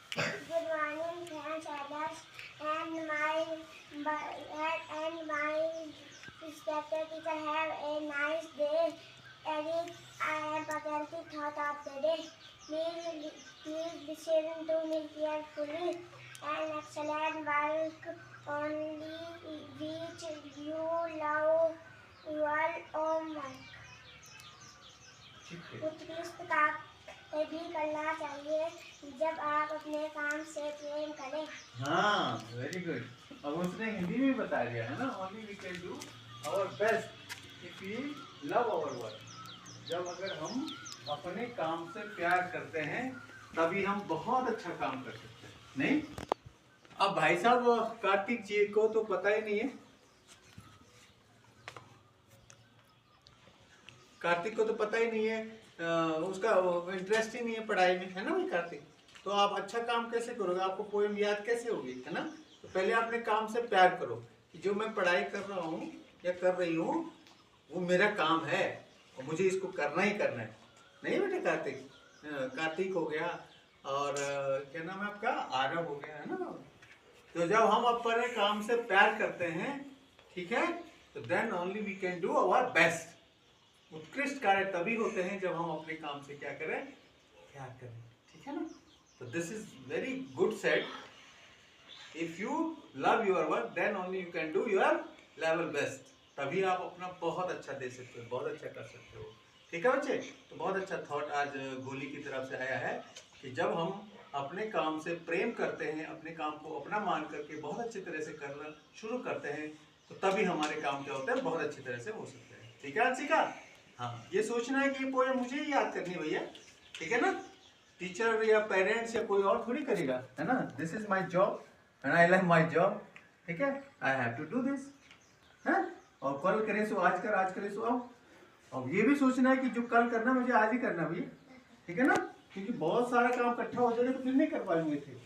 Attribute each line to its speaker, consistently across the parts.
Speaker 1: Good morning, friends, others, and my respected teacher. Have a nice day. Eric, I am faculty thought of the day. Please listen to me carefully. An excellent work only which you love your own work. उत्कृष्ट काम तभी करना चाहिए जब आप अपने काम से प्रेम करें।
Speaker 2: हाँ, वेरी गुड। अब उसने हिंदी में बता दिया है ना, only we can do our best if we love our work. जब अगर हम अपने काम से प्यार करते हैं तभी हम बहुत अच्छा काम कर सकते हैं, नहीं? अब भाई साहब कार्तिक जी को तो पता ही नहीं है, कार्तिक को तो पता ही नहीं है, उसका इंटरेस्ट ही नहीं है पढ़ाई में, है ना भाई कार्तिक? तो आप अच्छा काम कैसे करोगे? आपको पोएम याद कैसे होगी, है ना? तो पहले अपने काम से प्यार करो कि जो मैं पढ़ाई कर रहा हूँ या कर रही हूँ वो मेरा काम है और मुझे इसको करना ही करना है, नहीं बेटे कार्तिक? कार्तिक हो गया और क्या नाम है आपका, आरव हो गया, है ना? तो जब हम अपने काम से प्यार करते हैं, ठीक है, तो then only we can do our best. उत्कृष्ट कार्य तभी होते हैं जब हम अपने काम से क्या करें, प्यार करें, ठीक है ना? तो this is very good said, if you love your work then only you can do your level best. तभी आप अपना बहुत अच्छा दे सकते हो, बहुत अच्छा कर सकते हो, ठीक है बच्चे? तो बहुत अच्छा थॉट आज गोली की तरफ से आया है कि जब हम अपने काम से प्रेम करते हैं, अपने काम को अपना मान करके बहुत अच्छी तरह से करना शुरू करते हैं, तो तभी हमारे काम क्या होते हैं, बहुत अच्छी तरह से हो सकते हैं, ठीक है अंशिका? हाँ, ये सोचना है कि ये पोएम मुझे ही याद करनी है भैया, ठीक है ना? टीचर या पेरेंट्स या कोई और थोड़ी करेगा, है ना? This is my job and I love my job, ठीक है? I have to do this, है? और कल करे सो आज कर, आज करे सो आओ। अब ये भी सोचना है कि जो कल करना मुझे आज ही करना भैया, ठीक है ना? क्योंकि बहुत सारा काम इकट्ठा हो जाएगा तो फिर नहीं कर पाएंगे थे,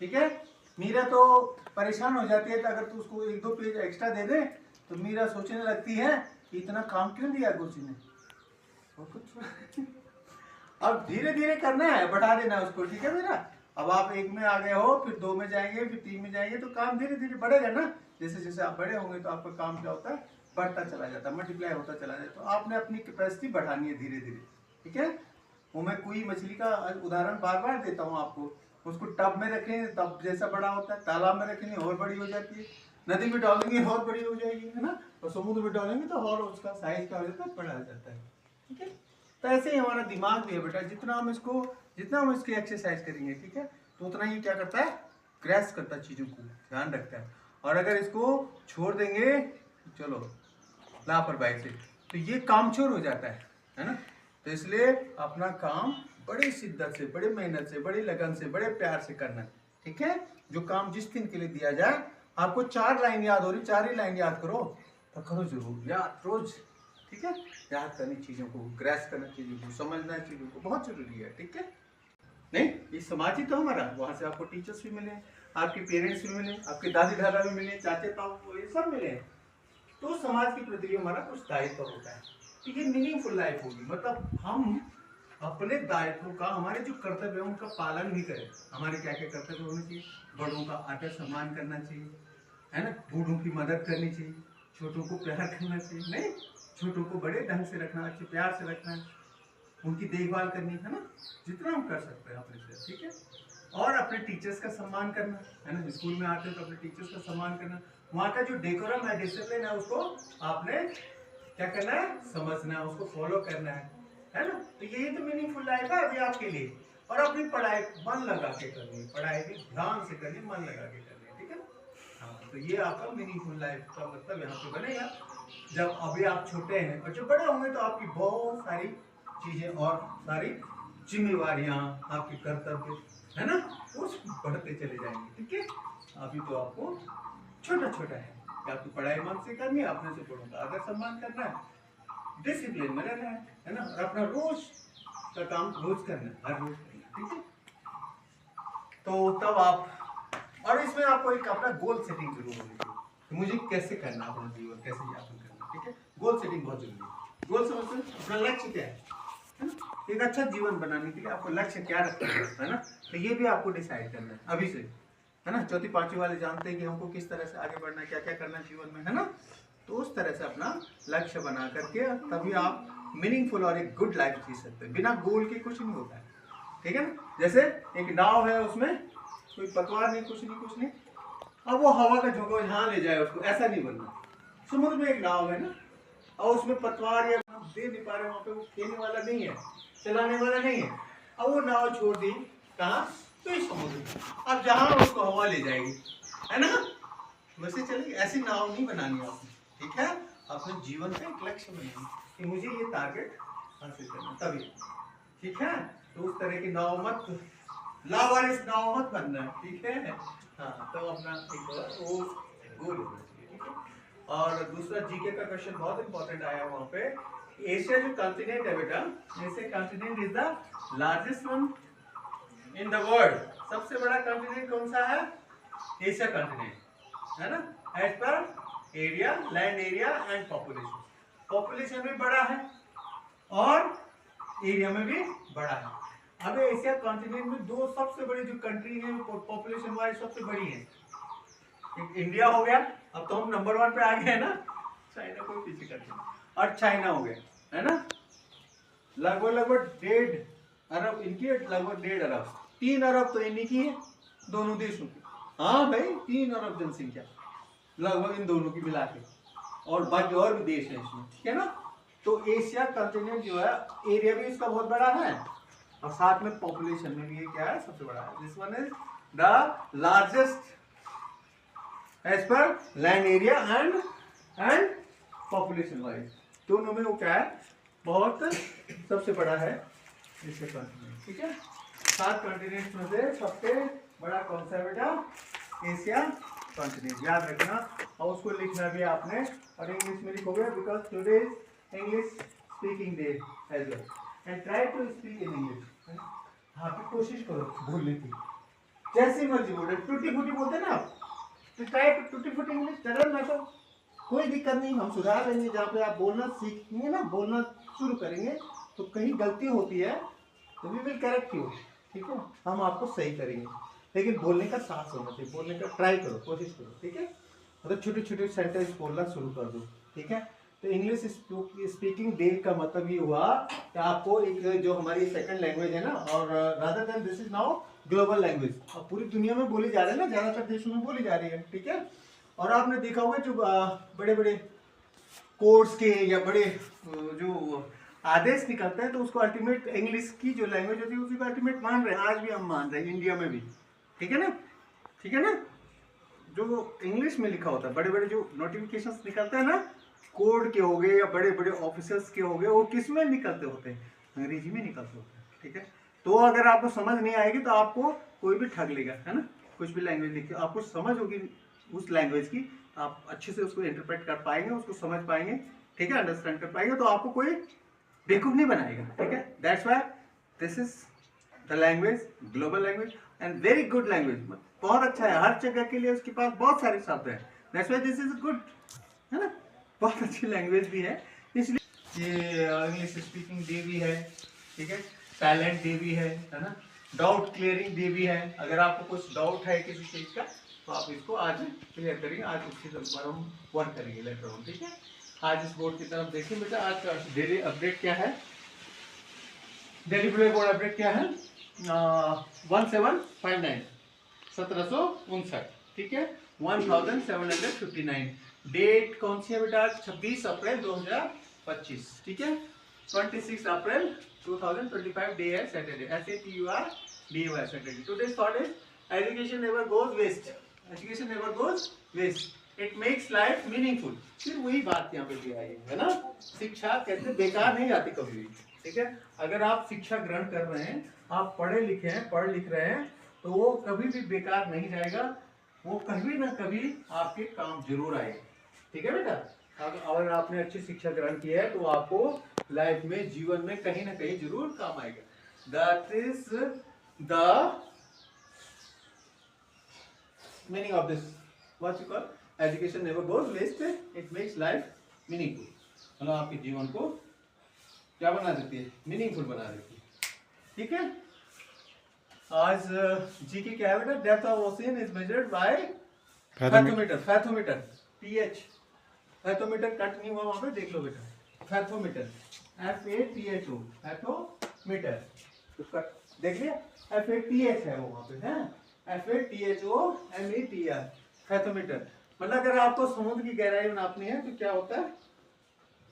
Speaker 2: ठीक है? मीरा तो परेशान हो जाती है तो अगर तू उसको 1-2 पेज एक्स्ट्रा दे दे तो मीरा सोचने लगती है कि इतना काम क्यों दिया गुरुजी ने, और कुछ अब धीरे धीरे करना है, बढ़ा देना उसको, ठीक है मेरा? अब आप 1 में आ गए हो, फिर 2 में जाएंगे, फिर 3 में जाएंगे, तो काम धीरे धीरे बढ़ेगा ना। जैसे जैसे आप बड़े होंगे तो आपका काम क्या होता है, बढ़ता चला जाता है, मल्टीप्लाई होता चला जाता है। तो आपने अपनी कैपेसिटी बढ़ानी है धीरे धीरे, ठीक है? वो मैं कोई मछली का उदाहरण बार बार देता हूँ आपको। उसको टब में रखें तब जैसा बड़ा होता है, तालाब में रखेंगे और बड़ी हो जाती है, नदी में डालेंगे और बड़ी हो जाएगी, है ना? और समुद्र में डालेंगे तो और उसका साइज क्या हो जाता है, बड़ा हो जाता है, ठीक है? तो ऐसे ही हमारा दिमाग भी है बेटा, जितना हम इसकी एक्सरसाइज करेंगे, ठीक है, तो उतना ही क्या करता है, ग्रैस्प करता है, चीज़ों को ध्यान रखता है। और अगर इसको छोड़ देंगे चलो लापरवाही से तो ये कामचोर हो जाता है ना? तो इसलिए अपना काम बड़ी शिद्दत से, बड़ी मेहनत से, बड़ी लगन से, बड़े प्यार से करना, ठीक है? जो काम जिस दिन के लिए दिया जाए, आपको 4 लाइन याद हो रही, 4 ही लाइन याद करो, तो करो जरूर याद रोज, ठीक है? याद करनी चीज़ों को, ग्रैस्प करना चीज़ों को, समझना चीज़ों को बहुत जरूरी है, ठीक है? नहीं, ये समाज ही तो हमारा, वहाँ से आपको टीचर्स भी मिले, आपके पेरेंट्स भी मिले, आपके दादी दादा भी मिले, चाचे ताऊ, ये सब मिले, तो समाज के प्रति हमारा कुछ दायित्व होता है। तो ये मीनिंगफुल लाइफ होगी, मतलब हम अपने दायित्वों का, हमारे जो कर्तव्य है उनका पालन भी करें। हमारे क्या क्या कर्तव्य होने चाहिए, बड़ों का आदर सम्मान करना चाहिए, है ना? बूढ़ों की मदद करनी चाहिए, छोटों को प्यार करना चाहिए, नहीं? छोटों को बड़े ढंग से रखना, अच्छे प्यार से रखना, उनकी देखभाल करनी, है ना? जितना हम कर सकते हैं अपने से, ठीक है? और अपने टीचर्स का सम्मान करना, है ना? स्कूल में आते हैं तो अपने टीचर्स का सम्मान करना, वहाँ का जो डेकोरम है, डिसिप्लिन है, उसको आपने क्या करना है, समझना है, उसको फॉलो करना है ना? तो यही तो मीनिंगफुल लाइफ है अभी आपके लिए। और अपनी पढ़ाई मन लगा के करनी है, पढ़ाई भी ध्यान से करनी, मन लगा के करनी है, ठीक है? हाँ, तो ये आपका मीनिंगफुल लाइफ का मतलब यहाँ पे बनेगा। जब अभी आप छोटे हैं और जब बड़े होंगे तो आपकी बहुत सारी चीजें और सारी जिम्मेवारियां, आपके कर्तव्य, है ना, वो बढ़ते चले जाएंगे, ठीक है? अभी तो आपको छोटा छोटा है कि आपकी पढ़ाई मन से करनी है, अपने से बड़ों का आदर सम्मान करना है, डिसिप्लिन में रहना है ना? और अपना रोज का काम रोज करना है, हर रोज करना, ठीक है? तो तब आप, और इसमें आपको एक अपना गोल सेटिंग जरूर होनी चाहिए कि मुझे कैसे करना, अपना जीवन कैसे यापन करना, ठीक है? गोल सेटिंग बहुत जरूरी है। गोल समझते हैं, अपना लक्ष्य क्या है ना? एक अच्छा जीवन बनाने के लिए आपको लक्ष्य क्या रखना है ना, तो ये भी आपको डिसाइड करना है अभी से, है ना। चौथी पांचवी वाले जानते हैं कि हमको किस तरह से आगे बढ़ना है, क्या क्या करना है जीवन में, है ना। तो उस तरह से अपना लक्ष्य बना करके तभी आप मीनिंगफुल और एक गुड लाइफ जी सकते हैं। बिना गोल के कुछ नहीं होता है, ठीक है ना। जैसे एक नाव है, उसमें कोई पतवार नहीं, कुछ नहीं, अब वो हवा का झोंका जहाँ ले जाए उसको, ऐसा नहीं बनना। समुद्र में एक नाव है ना, और उसमें पतवार या दे नहीं पा रहे, वहां पे वो खेलने वाला नहीं है, चलाने वाला नहीं है। अब वो नाव छोड़ दी कहाँ, तो इस समुद्र में, अब जहाँ उसको हवा ले जाएगी, है ना, वैसे चलेगी। ऐसी नाव नहीं बनानी आपने, ठीक है। अपने जीवन का एक लक्ष्य बनाना कि मुझे ये टारगेट हासिल करना, तभी, ठीक है। तो उस तरह की नाव मत, लावारिस नाव मत बनना है, ठीक है। हाँ, तो अपना एक वो गोल होना चाहिए, ठीक है। और दूसरा जीके का क्वेश्चन बहुत इंपॉर्टेंट आया वहां पे। एशिया जो कॉन्टिनेंट है बेटा, Asia continent is the largest one in the world. सबसे बड़ा कॉन्टिनेंट कौन सा है? एशिया कॉन्टिनेंट, है ना। As per area, land area and population, population भी बड़ा है और एरिया में भी बड़ा है। अब एशिया कॉन्टिनेंट में दो सबसे बड़ी जो कंट्री है पॉपुलेशन वाइज सबसे बड़ी है, एक इंडिया हो गया, अब तो हम नंबर 1 पे आ गए हैं ना, चाइना को पीछे कर दिया, और चाइना हो गया, है ना। लगभग 1.5 अरब इनकी, लगभग 1.5 अरब, 3 अरब तो इन्हीं की है, दोनों देशों की। हाँ भाई, 3 अरब जनसंख्या लगभग इन दोनों की मिला के, और बाकी और भी देश है इसमें, ठीक है ना। तो एशिया कॉन्टिनेंट जो है, एरिया भी इसका बहुत बड़ा है, और साथ में पॉपुलेशन में भी ये क्या है, सबसे बड़ा है। This one is the largest as per land area and population wise, दोनों में वो क्या है, बहुत सबसे बड़ा है एशिया कॉन्टिनेंट, ठीक है। 7 कॉन्टिनेंट में से सबसे बड़ा कौन सा है बेटा? एशिया कॉन्टिनेंट, याद रखना। और उसको लिखना भी आपने, और इंग्लिश में लिखोगे, because today is English speaking day as well, and try to speak in English. हाँ, कोशिश करो बोलने की, जैसी मर्जी बोले, टूटी फूटी बोलते ना आप, तो ट्राई टू टूटी फूटी इंग्लिश चलो ना, तो कोई दिक्कत नहीं, हम सुधार लेंगे। जहाँ पे आप बोलना सीखेंगे ना, बोलना शुरू करेंगे, तो कहीं गलती होती है तो वी विल करेक्ट यू, ठीक है, हम आपको सही करेंगे। लेकिन बोलने का साहस होना चाहिए, बोलने का ट्राई करो, कोशिश करो, ठीक है। मतलब छोटे छोटे सेंटेंस बोलना शुरू कर दो, ठीक है। तो इंग्लिश स्पीकिंग डे का मतलब ये हुआ कि आपको एक जो हमारी सेकंड लैंग्वेज है ना, और rather than this is now global language, अब पूरी दुनिया में बोली जा रही है ना, ज्यादातर देशों में बोली जा रही है, ठीक है। और आपने देखा होगा जो बड़े बड़े कोर्स के या बड़े जो आदेश निकलते हैं, तो उसको अल्टीमेट इंग्लिश की जो लैंग्वेज होती है उसी को अल्टीमेट मान रहे हैं, आज भी हम मान रहे हैं इंडिया में भी, ठीक है ना, ठीक है ना। जो इंग्लिश में लिखा होता है, बड़े बड़े जो नोटिफिकेशंस निकलते हैं ना, कोड के हो गए या बड़े बड़े ऑफिसर्स के हो गए, वो किस में निकलते होते हैं? अंग्रेजी में निकलते होते हैं, ठीक है। तो अगर आपको समझ नहीं आएगी तो आपको कोई भी ठग लेगा, है ना। कुछ भी लैंग्वेज लिखी, आपको समझ होगी उस लैंग्वेज की, आप अच्छे से उसको इंटरप्रेट कर पाएंगे, उसको समझ पाएंगे, ठीक है, अंडरस्टैंड कर पाएंगे, तो आपको कोई बेवकूफ नहीं बनाएगा, ठीक है। That's why this is the language, global language and very good language, बहुत अच्छा है, हर जगह के लिए उसके पास बहुत सारे शब्द हैं। That's why this is good, है ना, बहुत अच्छी लैंग्वेज भी है, इसलिए ये इंग्लिश स्पीकिंग डे भी है, ठीक है, टैलेंट डे भी है ना, डाउट क्लियरिंग डे भी है। अगर आपको कुछ डाउट है किसी चीज का, तो आप इसको आज क्लियर करेंगे, आज उसकी पर हम वर्क करेंगे लेटर ऑन, ठीक है। आज इस बोर्ड की तरफ देखिए बेटा, आज का डेली अपडेट क्या है, डेली ब्लैक बोर्ड अपडेट क्या है, 1759, 1759, ठीक है, 1759। डेट कौन सी है बेटा? 26 अप्रैल 2025, ठीक है। 26 अप्रैल 2025 डे है Saturday, SATURDAY Saturday. Today's thought is education never goes waste, education never goes waste, it makes life meaningful. फिर वही बात यहाँ पे भी आई है ना, शिक्षा कहते बेकार नहीं जाती कभी भी, ठीक है। अगर आप शिक्षा ग्रहण कर रहे हैं, आप पढ़े लिखे हैं, पढ़ लिख रहे हैं, तो वो कभी भी बेकार नहीं जाएगा, वो कभी ना कभी आपके काम जरूर आएगा, ठीक है बेटा। अगर आपने अच्छी शिक्षा ग्रहण की है, तो आपको लाइफ में, जीवन में कहीं ना कहीं जरूर काम आएगा। That is the meaning of this, what you call education never goes waste, it makes life meaningful, मतलब आपके जीवन को क्या बना देती है? मीनिंगफुल बना देती है। ठीक है। आज जी की क्या है बेटा, depth of ocean is measured by fathometer. Fathometer TH, fathometer cut नहीं हुआ वहां पे, देख लो बेटा, फैथोमीटर FATHO, फैथोमीटर तो कट देख लिया, FATH है वो वहां पे है, FATHOMETR, फैथोमीटर। मतलब अगर आपको समुद्र की गहराई नापनी है तो क्या होता है,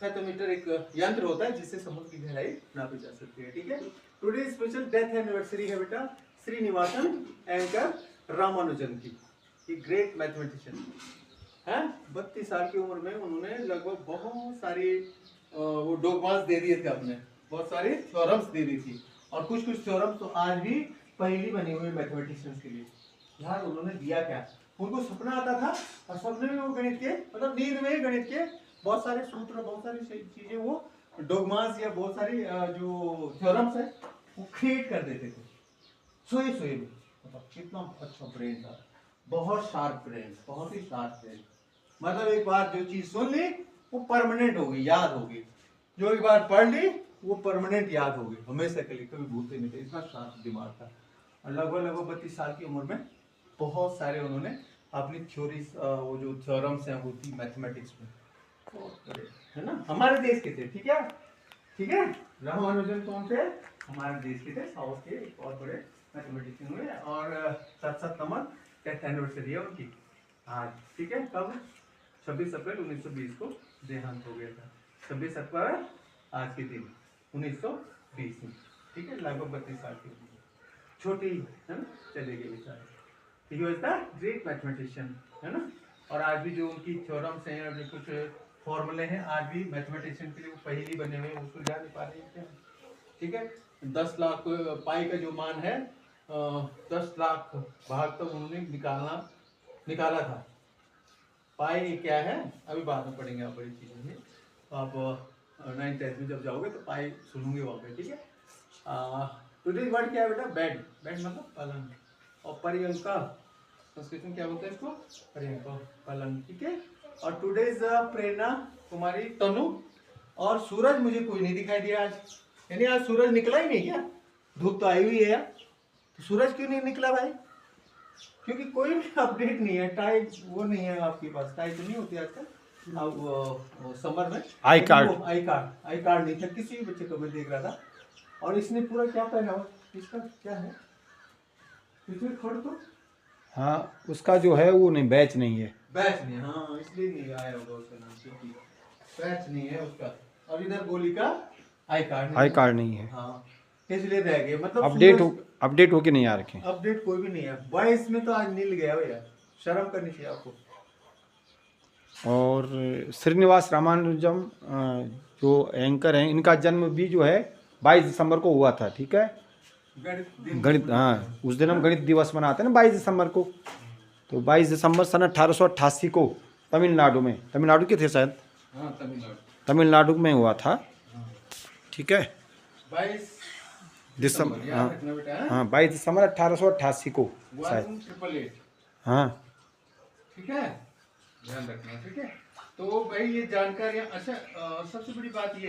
Speaker 2: फैथोमीटर एक यंत्र होता है जिससे समुद्र की गहराई नापी जा सकती है। ठीक है। टुडे स्पेशल डेथ एनिवर्सरी है बेटा श्रीनिवासन एंकर रामानुजन की, ग्रेट मैथमेटिशियन है। 32 साल की उम्र में उन्होंने लगभग बहुत सारी वो डोगमास दे दिए थे अपने, बहुत सारी थ्योरम्स दे दी थी, और कुछ कुछ थ्योरम्स तो आज भी पहली बनी हुई मैथमेटिशियंस के लिए। यार उन्होंने दिया क्या, उनको सपना आता था और सपने में वो गणित के, मतलब नींद में ही गणित के बहुत सारे सूत्र, बहुत सारी चीजें, वो डोगमास या बहुत सारी जो थ्योरम्स है वो क्रिएट कर देते थे सोए सोए में। मतलब कितना अच्छा ब्रेन था, बहुत शार्प ब्रेन, बहुत ही शार्प ब्रेन। मतलब एक बार जो चीज सुन ली वो परमानेंट हो गई, याद हो गई, जो एक बार पढ़ ली वो परमानेंट याद हो गई, हमेशा के लिए, कभी भूलते नहीं थे, इतना शार्प दिमाग था। और लगभग 32 साल की उम्र में बहुत सारे उन्होंने अपनी थ्योरीज, वो जो थ्योरम्स हैं वो थी मैथमेटिक्स में, है ना, हमारे देश के थे। ठीक है, ठीक है। रामानुजन कौन थे, हमारे देश के थे, साउथ के एक बहुत बड़े मैथमेटिशियन हुए, और 7 नंबर डेथ एनिवर्सरी है उनकी आज। ठीक है, कब, 26 अप्रैल 1920 को देहांत हो गया था, 26 अप्रैल आज के दिन 1920 में। ठीक है, लगभग 32 साल की उम्र, छोटी है ना, चले गए बेचारे। ठीक है, ग्रेट मैथमेटिशियन है ना। और आज भी जो उनकी थ्योरम्स हैं और जो कुछ फॉर्मूले हैं आज भी मैथमेटिशियन के लिए वो पहली बने हुए, वो सुलझा नहीं पा रहे हैं। ठीक है, 10 लाख पाई का जो मान है, 10 लाख भाग तक उन्होंने निकाला था। पाई क्या है अभी बाद में पढ़ेंगे आप, बड़ी चीजें हैं, तो आप 9th 10th में जब जाओगे तो पाई सुनोगे वहाँ पे। ठीक है। टुडे वर्ड क्या है बेटा, बेड, बेड मतलब पलंग, और पर्यंका संस्कृत में क्या बोलते हैं इसको, पर्यंका, पलंग। ठीक है। और टुडेज प्रेरणा कुमारी तनु, और सूरज मुझे कोई नहीं दिखाई दिया आज, यानी आज सूरज निकला ही नहीं क्या, धूप तो आई हुई है यार, तो सूरज क्यों नहीं निकला भाई, क्योंकि कोई भी अपडेट नहीं है, टाई वो नहीं है आपके पास, टाई तो नहीं होती आजकल, अब समर में आई कार्ड नहीं था किसी भी बच्चे को, मैं देख रहा था। और इसने पूरा क्या पहना हुआ, इसका क्या है, इसमें खोड़ तो,
Speaker 3: हाँ उसका जो है वो नहीं, बैच नहीं है,
Speaker 2: बैच नहीं, हाँ इसलिए नहीं आया होगा उसका नाम, क्योंकि बैच नहीं है उसका। और इधर गोली का आई कार्ड
Speaker 3: नहीं है,
Speaker 2: हाँ इसलिए रह गए, मतलब
Speaker 3: अपडेट होके नहीं आ रखे,
Speaker 2: अपडेट कोई भी नहीं है। 22 में तो आज नील गया भैया, शर्म करनी चाहिए आपको।
Speaker 3: और श्रीनिवास रामानुजम जो एंकर हैं, इनका जन्म भी जो है 22 दिसंबर को हुआ था। ठीक है, गणित, हाँ उस दिन हम गणित दिवस मनाते हैं ना 22 दिसंबर को, तो 22 दिसंबर सन 1888 को तमिलनाडु में, तमिलनाडु के थे शायद,
Speaker 2: हाँ
Speaker 3: तमिलनाडु में हुआ था। ठीक है,
Speaker 2: 22
Speaker 3: दिसंबर, हाँ 22 दिसंबर 1888 को शायद,
Speaker 2: 1888।
Speaker 3: हाँ
Speaker 2: ठीक है, ध्यान रखना। ठीक है, तो भाई ये जानकारियाँ, अच्छा सबसे बड़ी बात ये है